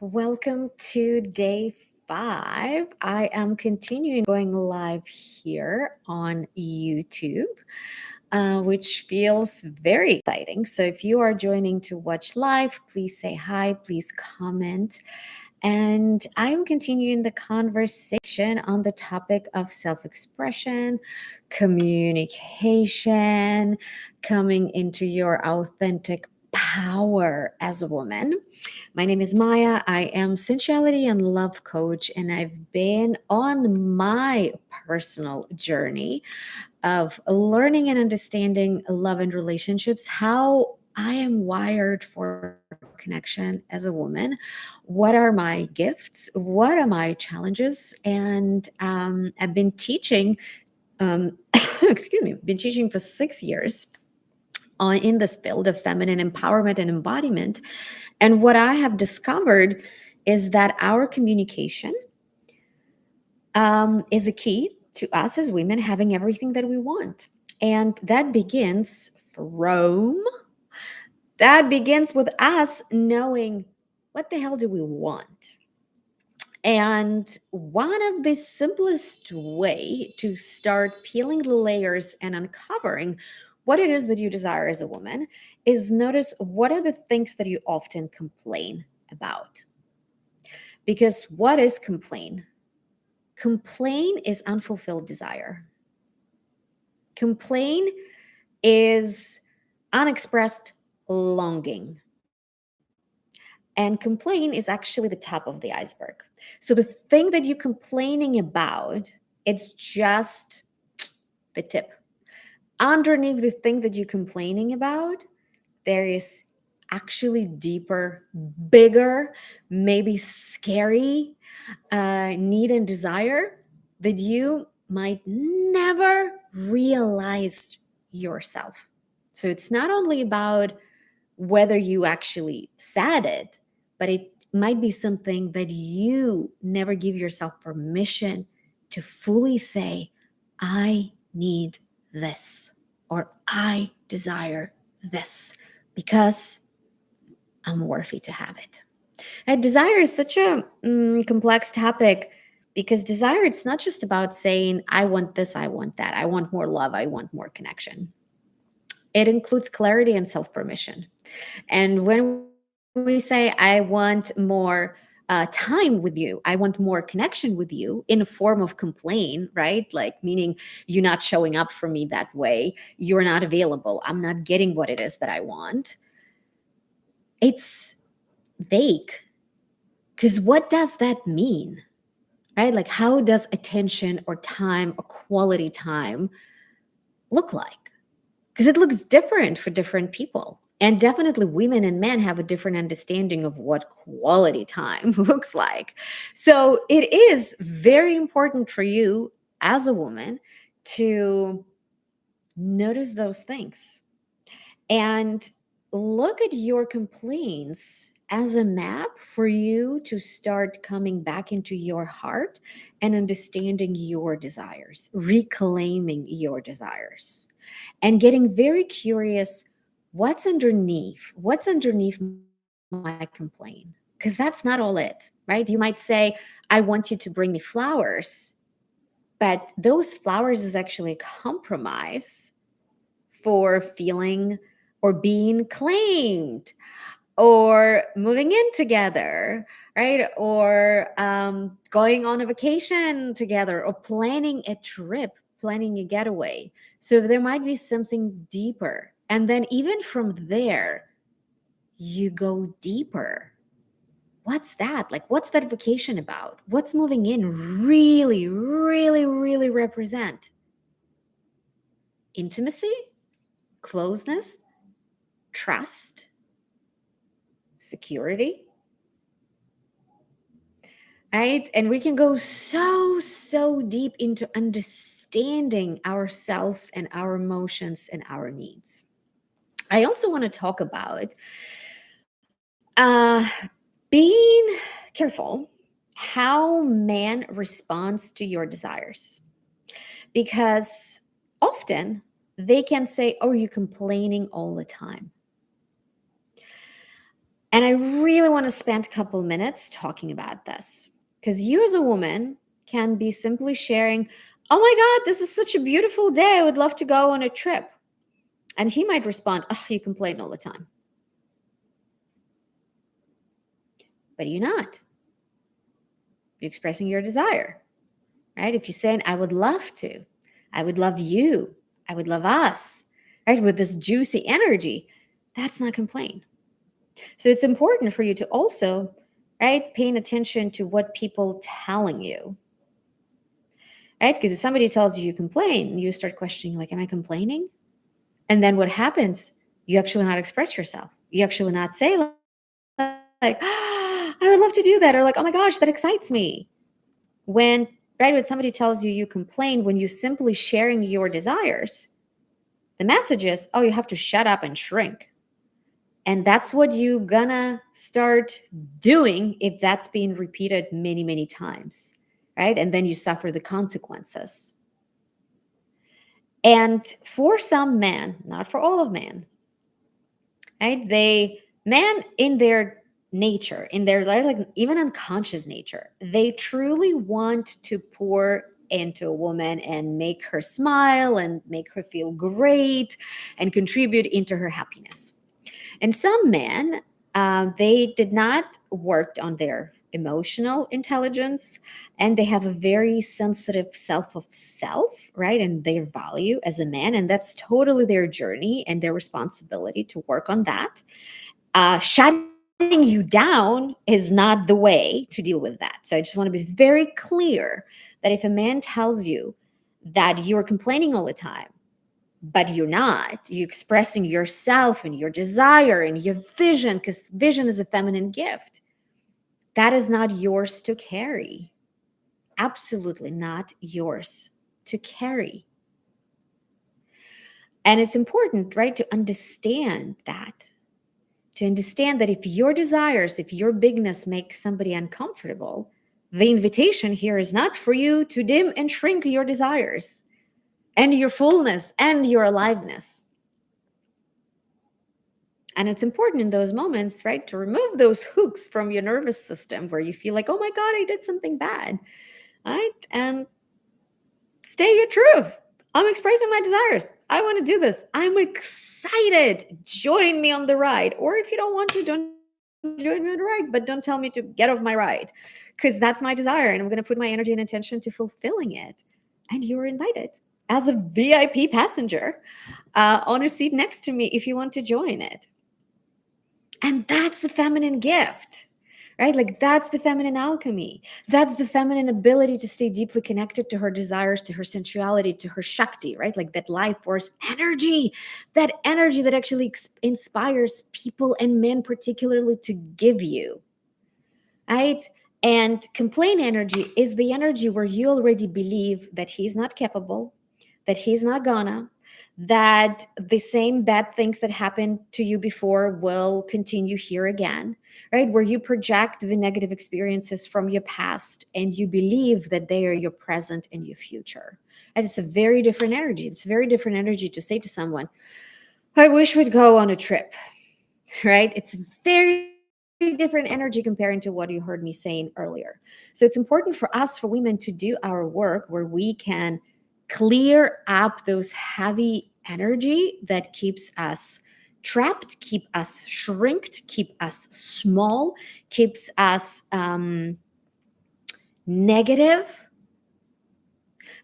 Welcome to day 5. I am continuing going live here on YouTube, which feels very exciting. So if you are joining to watch live, please say hi, please comment. And I'm continuing the conversation on the topic of self expression, communication, coming into your authentic power as a woman. My name is Maya. I am sensuality and love coach, and I've been on my personal journey of learning and understanding love and relationships, how I am wired for connection as a woman. What are my gifts? What are my challenges? And I've been teaching, excuse me, been teaching for 6 years in this field of feminine empowerment and embodiment. And what I have discovered is that our communication is a key to us as women having everything that we want. And that begins from, that begins with us knowing what the hell do we want. And one of the simplest way to start peeling the layers and uncovering what it is that you desire as a woman is notice what are the things that you often complain about. Because what is complain? Complain is unfulfilled desire. Complain is unexpressed longing. And complain is actually the top of the iceberg. So the thing that you're complaining about, it's just the tip. Underneath the thing that you're complaining about, there is actually deeper, bigger, maybe scary need and desire that you might never realize yourself. So it's not only about whether you actually said it, but it might be something that you never give yourself permission to fully say, I need this, or I desire this because I'm worthy to have it. And desire is such a complex topic because desire, it's not just about saying, I want this, I want that, I want more love, I want more connection. It includes clarity and self permission. And when we say, I want more time with you, I want more connection with you in a form of complaint, right? Like, meaning you not showing up for me that way, you're not available, I'm not getting what it is that I want. It's vague. Because what does that mean? Right? Like, how does attention or time or quality time look like? Because it looks different for different people. And definitely women and men have a different understanding of what quality time looks like. So it is very important for you as a woman to notice those things and look at your complaints as a map for you to start coming back into your heart and understanding your desires, reclaiming your desires, and getting very curious what's underneath my complaint. Because that's not all it, right? You might say, I want you to bring me flowers, but those flowers is actually a compromise for feeling or being claimed or moving in together, right? Or going on a vacation together or planning a trip, planning a getaway. So there might be something deeper. And then even from there, you go deeper. What's that? Like, what's that vacation about? What's moving in really, really, really represent? Intimacy, closeness, trust, security, right? And we can go so deep into understanding ourselves and our emotions and our needs. I also want to talk about being careful how man responds to your desires, because often they can say, oh, you're complaining all the time. And I really want to spend a couple minutes talking about this because you as a woman can be simply sharing, oh my God, this is such a beautiful day. I would love to go on a trip. And he might respond, oh, you complain all the time. But you're not. You're expressing your desire, right? If you're saying, I would love to, I would love you, I would love us, right? With this juicy energy, that's not complain. So it's important for you to also, right, paying attention to what people telling you, right? Because if somebody tells you you complain, you start questioning, like, am I complaining? And then what happens? You actually not express yourself. You actually not say like, ah, I would love to do that, or like, oh my gosh, that excites me. When right when somebody tells you you complain, when you simply sharing your desires, the message is, oh, you have to shut up and shrink. And that's what you gonna start doing if that's being repeated many, many times, right? And then you suffer the consequences. And for some men, not for all of men, right? Man in their nature, in their like even unconscious nature, they truly want to pour into a woman and make her smile and make her feel great and contribute into her happiness. And some men, they did not work on their emotional intelligence, and they have a very sensitive self of self, right? And their value as a man. And that's totally their journey and their responsibility to work on that. Shutting you down is not the way to deal with that. So I just want to be very clear that if a man tells you that you're complaining all the time, but you're not, you're expressing yourself and your desire and your vision, because vision is a feminine gift, that is not yours to carry. Absolutely not yours to carry. And it's important, right, to understand that. To understand that if your desires, if your bigness makes somebody uncomfortable, the invitation here is not for you to dim and shrink your desires and your fullness and your aliveness. And it's important in those moments, right, to remove those hooks from your nervous system where you feel like, oh my God, I did something bad, right? And stay your truth. I'm expressing my desires. I want to do this. I'm excited. Join me on the ride. Or if you don't want to, don't join me on the ride, but don't tell me to get off my ride, because that's my desire. And I'm going to put my energy and attention to fulfilling it. And you're invited as a VIP passenger on a seat next to me if you want to join it. And that's the feminine gift, right? Like that's the feminine alchemy. That's the feminine ability to stay deeply connected to her desires, to her sensuality, to her Shakti, right? Like that life force energy that actually inspires people and men, particularly, to give you, right? And complaint energy is the energy where you already believe that he's not capable, that he's not gonna, that the same bad things that happened to you before will continue here again, right? Where you project the negative experiences from your past and you believe that they are your present and your future. And it's a very different energy. It's a very different energy to say to someone, I wish we'd go on a trip, right? It's very different energy comparing to what you heard me saying earlier. So it's important for us, for women, to do our work where we can clear up those heavy energy that keeps us trapped, keep us shrinked, keep us small, keeps us negative,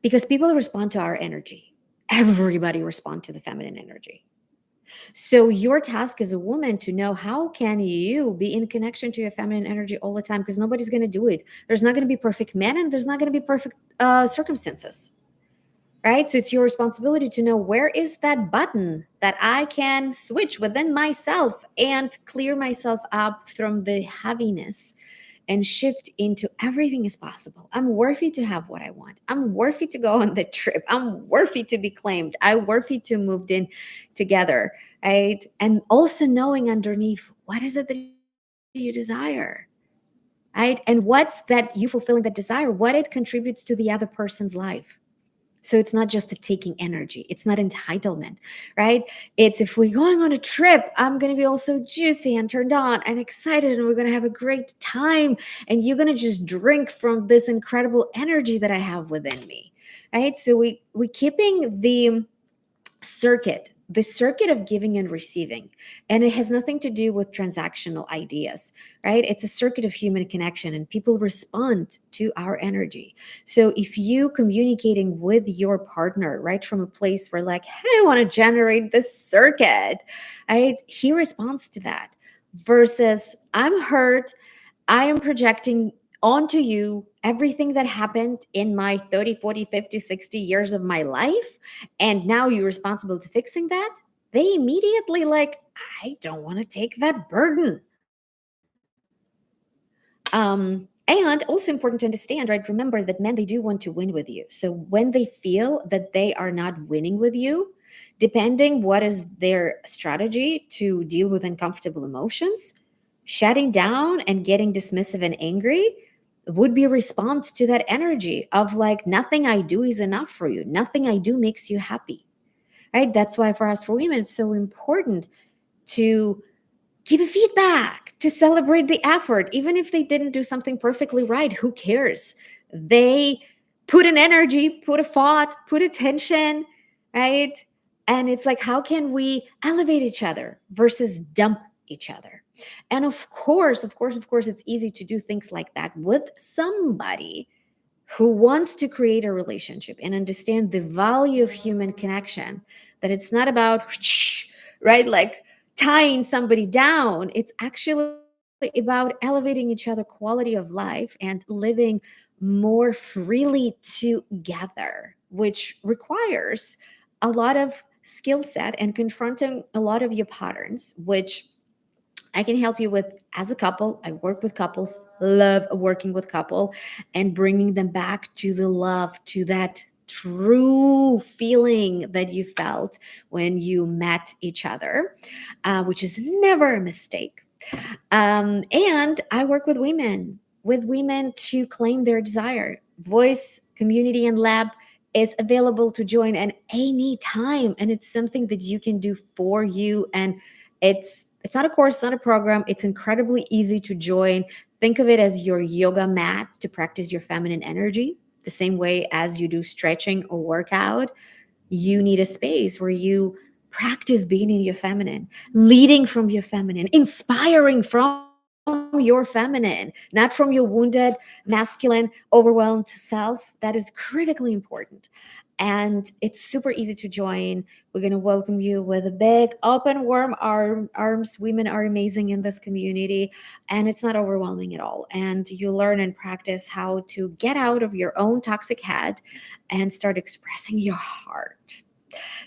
because people respond to our energy. Everybody respond to the feminine energy. So your task as a woman to know, how can you be in connection to your feminine energy all the time, because nobody's going to do it. There's not going to be perfect men and there's not going to be perfect circumstances, right? So it's your responsibility to know, where is that button that I can switch within myself and clear myself up from the heaviness and shift into everything is possible. I'm worthy to have what I want. I'm worthy to go on the trip. I'm worthy to be claimed. I'm worthy to move in together, right? And also knowing underneath, what is it that you desire, right? And what's that you fulfilling that desire, what it contributes to the other person's life. So it's not just a taking energy. It's not entitlement, right? It's if we're going on a trip, I'm going to be also juicy and turned on and excited, and we're going to have a great time. And you're going to just drink from this incredible energy that I have within me, right? So we keeping the circuit of giving and receiving, and it has nothing to do with transactional ideas, right? It's a circuit of human connection, and people respond to our energy. So if you communicating with your partner right from a place where like, hey, I want to generate this circuit, right, he responds to that, versus I'm hurt, I am projecting onto you everything that happened in my 30, 40, 50, 60 years of my life. And now you're responsible to fixing that. They immediately like, I don't want to take that burden. And also important to understand, right? Remember that men, they do want to win with you. So when they feel that they are not winning with you, depending what is their strategy to deal with uncomfortable emotions, shutting down and getting dismissive and angry would be a response to that energy of like, nothing I do is enough for you. Nothing I do makes you happy, right? That's why for us, for women, it's so important to give a feedback, to celebrate the effort. Even if they didn't do something perfectly right, who cares? They put an energy, put a thought, put attention, right? And it's like, how can we elevate each other versus dump each other? And of course, it's easy to do things like that with somebody who wants to create a relationship and understand the value of human connection, that it's not about right, like tying somebody down. It's actually about elevating each other quality of life and living more freely together, which requires a lot of skill set and confronting a lot of your patterns, which I can help you with as a couple. I work with couples, love working with couple and bringing them back to the love, to that true feeling that you felt when you met each other, which is never a mistake. And I work with women to claim their desire. Voice, community, and lab is available to join at any time, and it's something that you can do for you. And it's not a course, it's not a program. It's incredibly easy to join. Think of it as your yoga mat to practice your feminine energy, the same way as you do stretching or workout. You need a space where you practice being in your feminine, leading from your feminine, inspiring from your feminine, not from your wounded, masculine, overwhelmed self. That is critically important. And it's super easy to join. We're going to welcome you with a big, open, warm arms. Women are amazing in this community, and it's not overwhelming at all. And you learn and practice how to get out of your own toxic head and start expressing your heart.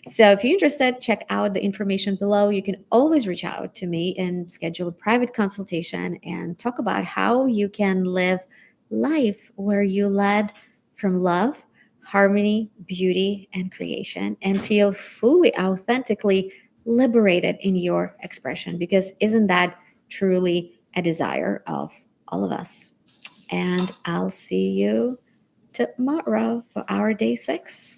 So if you're interested, check out the information below. You can always reach out to me and schedule a private consultation and talk about how you can live life where you led from love, harmony, beauty, and creation, and feel fully authentically liberated in your expression, because isn't that truly a desire of all of us? And I'll see you tomorrow for our day 6.